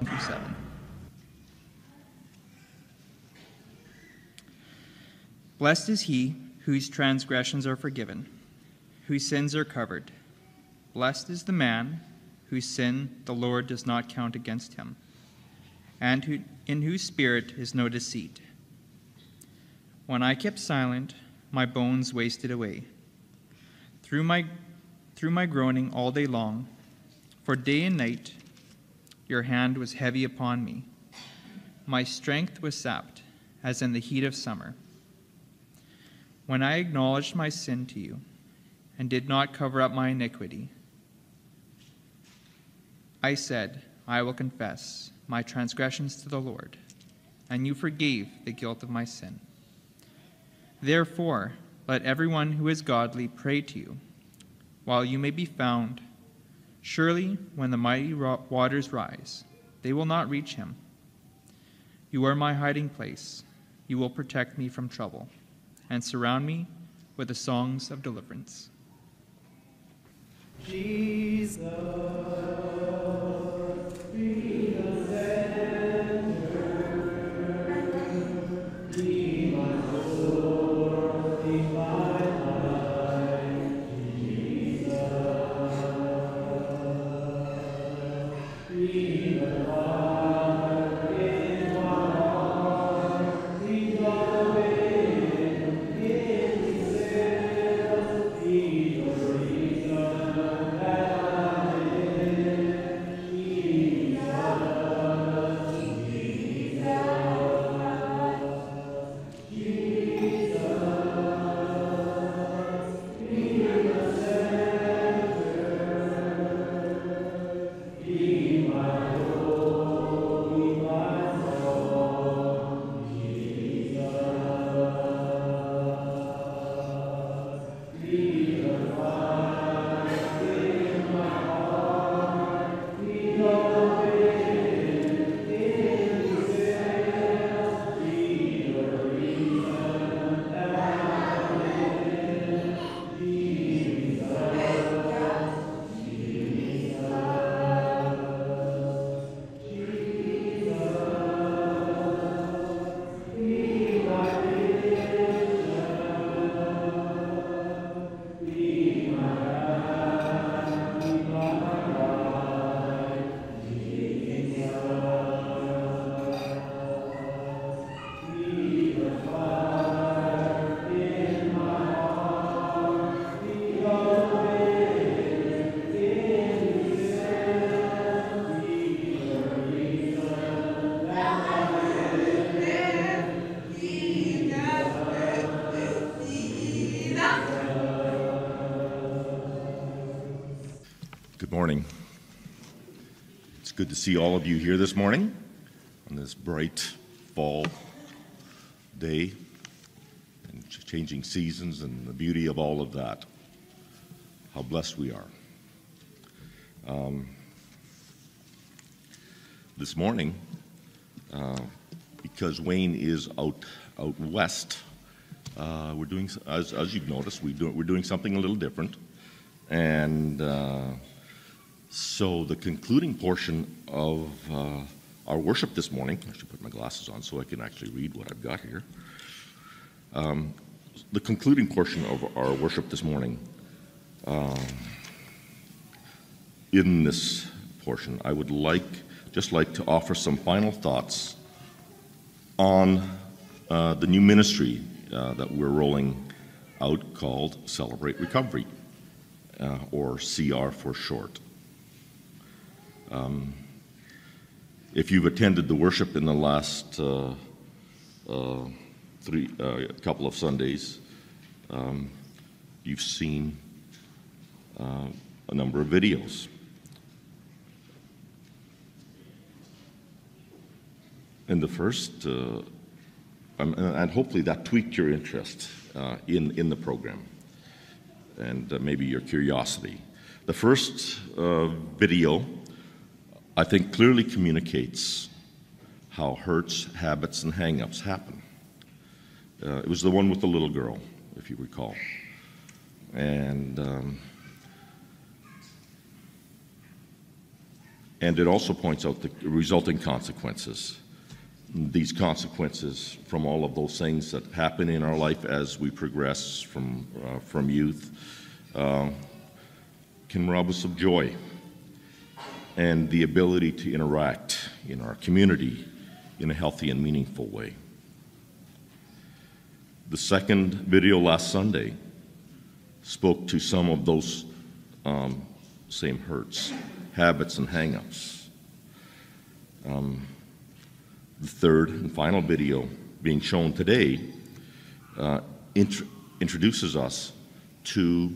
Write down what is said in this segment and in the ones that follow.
7. Blessed is he whose transgressions are forgiven, whose sins are covered. Blessed is the man whose sin the Lord does not count against him, and in whose spirit is no deceit. When I kept silent, my bones wasted away. Through my groaning all day long, for day and night your hand was heavy upon me. My strength was sapped, as in the heat of summer. When I acknowledged my sin to you, and did not cover up my iniquity, I said, I will confess my transgressions to the Lord, and you forgave the guilt of my sin. Therefore, let everyone who is godly pray to you, while you may be found. Surely, when the mighty waters rise, they will not reach him. You are my hiding place. You will protect me from trouble, and surround me with the songs of deliverance. Jesus, be the center, be my Lord, be my life, Jesus, be the Father in my heart, be the wind in the sails, be the reason that I live, Jesus, Jesus, Jesus, be the center, be my Lord, be my song, Jesus, be the fire in my heart, be the wind in the sails, be the reason that I live, Jesus, be my vision, be my hand, be my life, Jesus, be the fire in my heart, be the wind in the sails, be the reason that I live, Good morning. It's good to see all of you here this morning on this bright fall day and changing seasons and the beauty of all of that. How blessed we are. This morning, because Wayne is out west, we're doing, as you've noticed, we're doing something a little different, and so the concluding portion of our worship this morning, I should put my glasses on so I can actually read what I've got here. The concluding portion of our worship this morning, in this portion, I would just like to offer some final thoughts on the new ministry that we're rolling out called Celebrate Recovery, or CR for short. If you've attended the worship in the last couple of Sundays, you've seen a number of videos. And the first, and hopefully that tweaked your interest in the program and maybe your curiosity. The first video, I think, clearly communicates how hurts, habits, and hang-ups happen. It was the one with the little girl, if you recall. And And it also points out the resulting consequences. These consequences from all of those things that happen in our life as we progress from youth can rob us of joy and the ability to interact in our community in a healthy and meaningful way. The second video last Sunday spoke to some of those same hurts, habits, and hang-ups. The third and final video being shown today introduces us to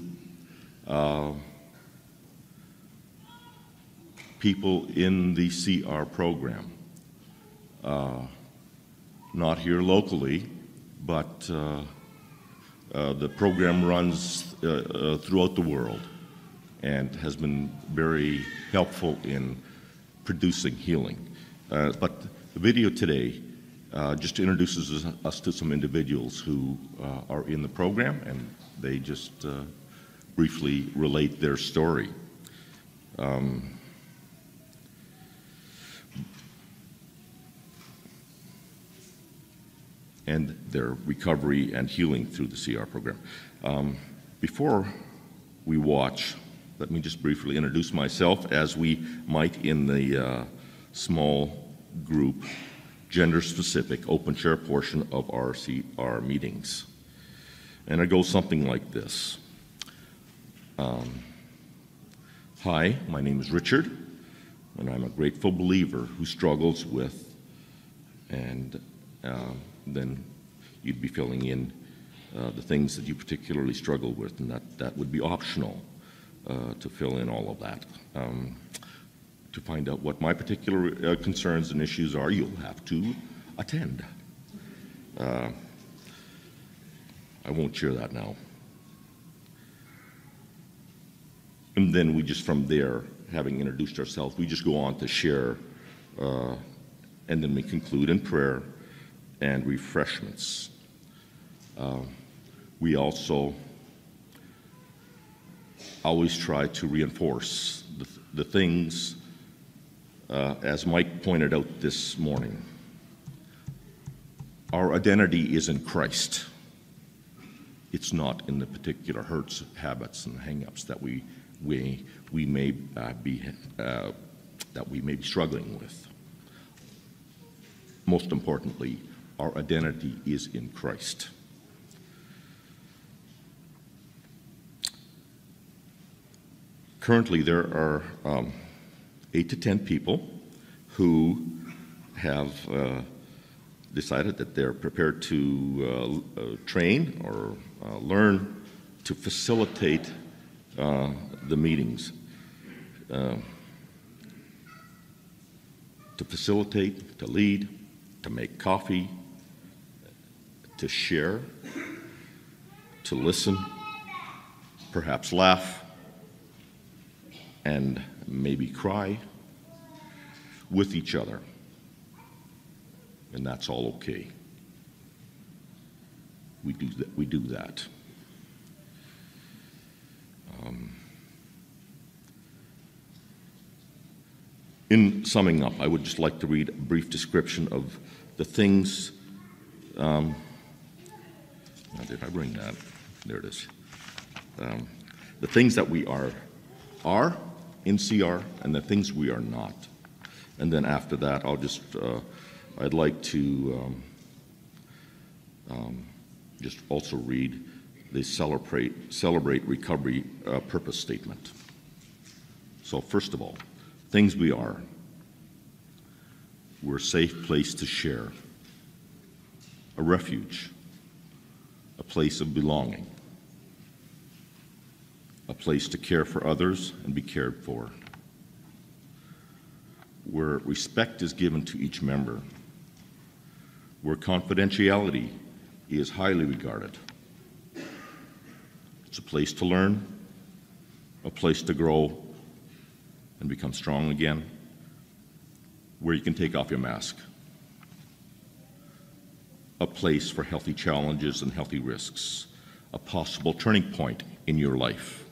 people in the CR program, not here locally, but the program runs throughout the world and has been very helpful in producing healing. But the video today just introduces us to some individuals who are in the program, and they just briefly relate their story. And their recovery and healing through the CR program. Before we watch, let me just briefly introduce myself, as we might in the small group, gender-specific open chair portion of our CR meetings. And it goes something like this. Hi, my name is Richard, and I'm a grateful believer who struggles with, and then you'd be filling in the things that you particularly struggle with, and that would be optional to fill in all of that. To find out what my particular concerns and issues are, you'll have to attend. I won't share that now. And then we just, from there, having introduced ourselves, we just go on to share, and then we conclude in prayer and refreshments. We also always try to reinforce the things, as Mike pointed out this morning. Our identity is in Christ. It's not in the particular hurts, habits, and hang-ups that we may be struggling with. Most importantly, our identity is in Christ. Currently, there are 8 to 10 people who have decided that they're prepared to train or learn to facilitate the meetings. To facilitate, to lead, to make coffee, to share, to listen, perhaps laugh, and maybe cry with each other. And that's all okay. We do that. In summing up, I would just like to read a brief description of the things. Now, did I bring that? There it is. The things that we are in CR, and the things we are not. And then after that, I'd like to just also read the Celebrate Recovery purpose statement. So first of all, things we are. We're a safe place to share, a refuge, a place of belonging, a place to care for others and be cared for, where respect is given to each member, where confidentiality is highly regarded. It's a place to learn, a place to grow and become strong again, where you can take off your mask, a place for healthy challenges and healthy risks, a possible turning point in your life.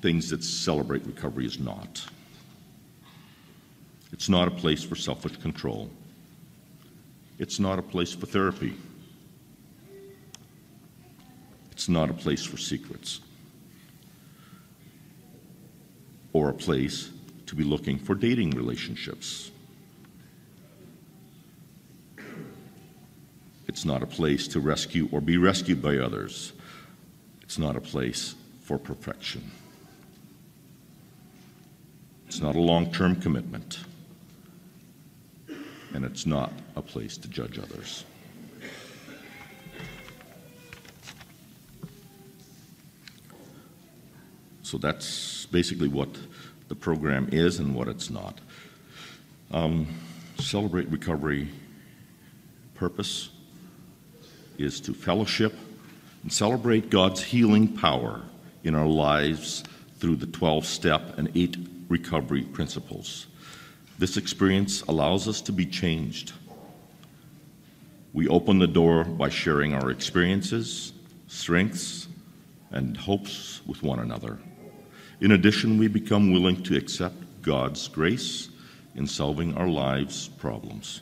things that Celebrate Recovery is not. It's not a place for selfish control. It's not a place for therapy. It's not a place for secrets, or a place to be looking for dating relationships. It's not a place to rescue or be rescued by others. It's not a place for perfection. It's not a long-term commitment. And it's not a place to judge others. So that's basically what the program is and what it's not. Celebrate Recovery purpose is to fellowship and celebrate God's healing power in our lives through the 12-step and 8 recovery principles. This experience allows us to be changed. We open the door by sharing our experiences, strengths, and hopes with one another. In addition, we become willing to accept God's grace in solving our lives' problems.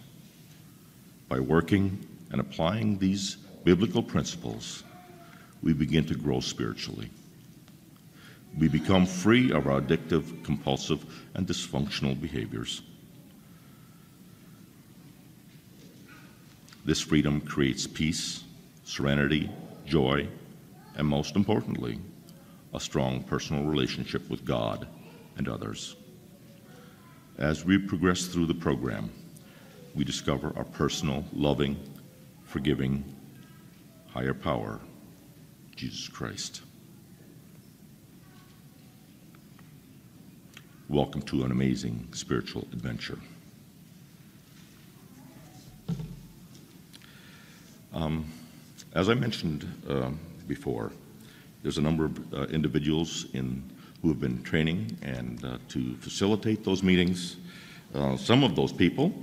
By working and applying these biblical principles, we begin to grow spiritually. We become free of our addictive, compulsive, and dysfunctional behaviors. This freedom creates peace, serenity, joy, and most importantly, a strong personal relationship with God and others. As we progress through the program, we discover our personal, loving, forgiving, higher power, Jesus Christ. Welcome to an amazing spiritual adventure. As I mentioned before, there's a number of individuals who have been training and to facilitate those meetings. Some of those people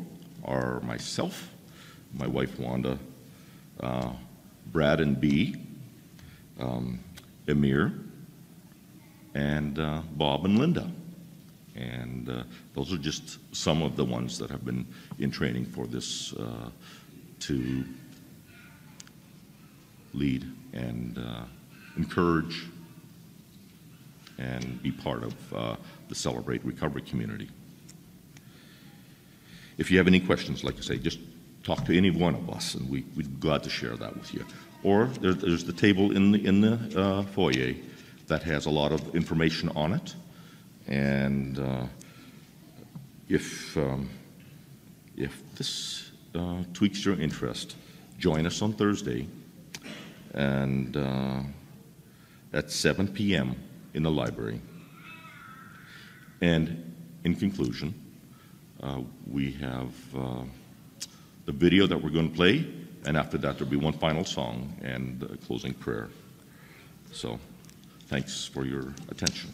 are myself, my wife Wanda, Brad and Bee, Amir, and Bob and Linda. And those are just some of the ones that have been in training for this to lead and encourage and be part of the Celebrate Recovery community. If you have any questions, like I say, just talk to any one of us, and we'd be glad to share that with you. Or there's the table in the foyer that has a lot of information on it. And if this tweaks your interest, join us on Thursday and at 7 p.m. in the library. And in conclusion, we have the video that we're going to play, and after that there'll be one final song and a closing prayer. So thanks for your attention.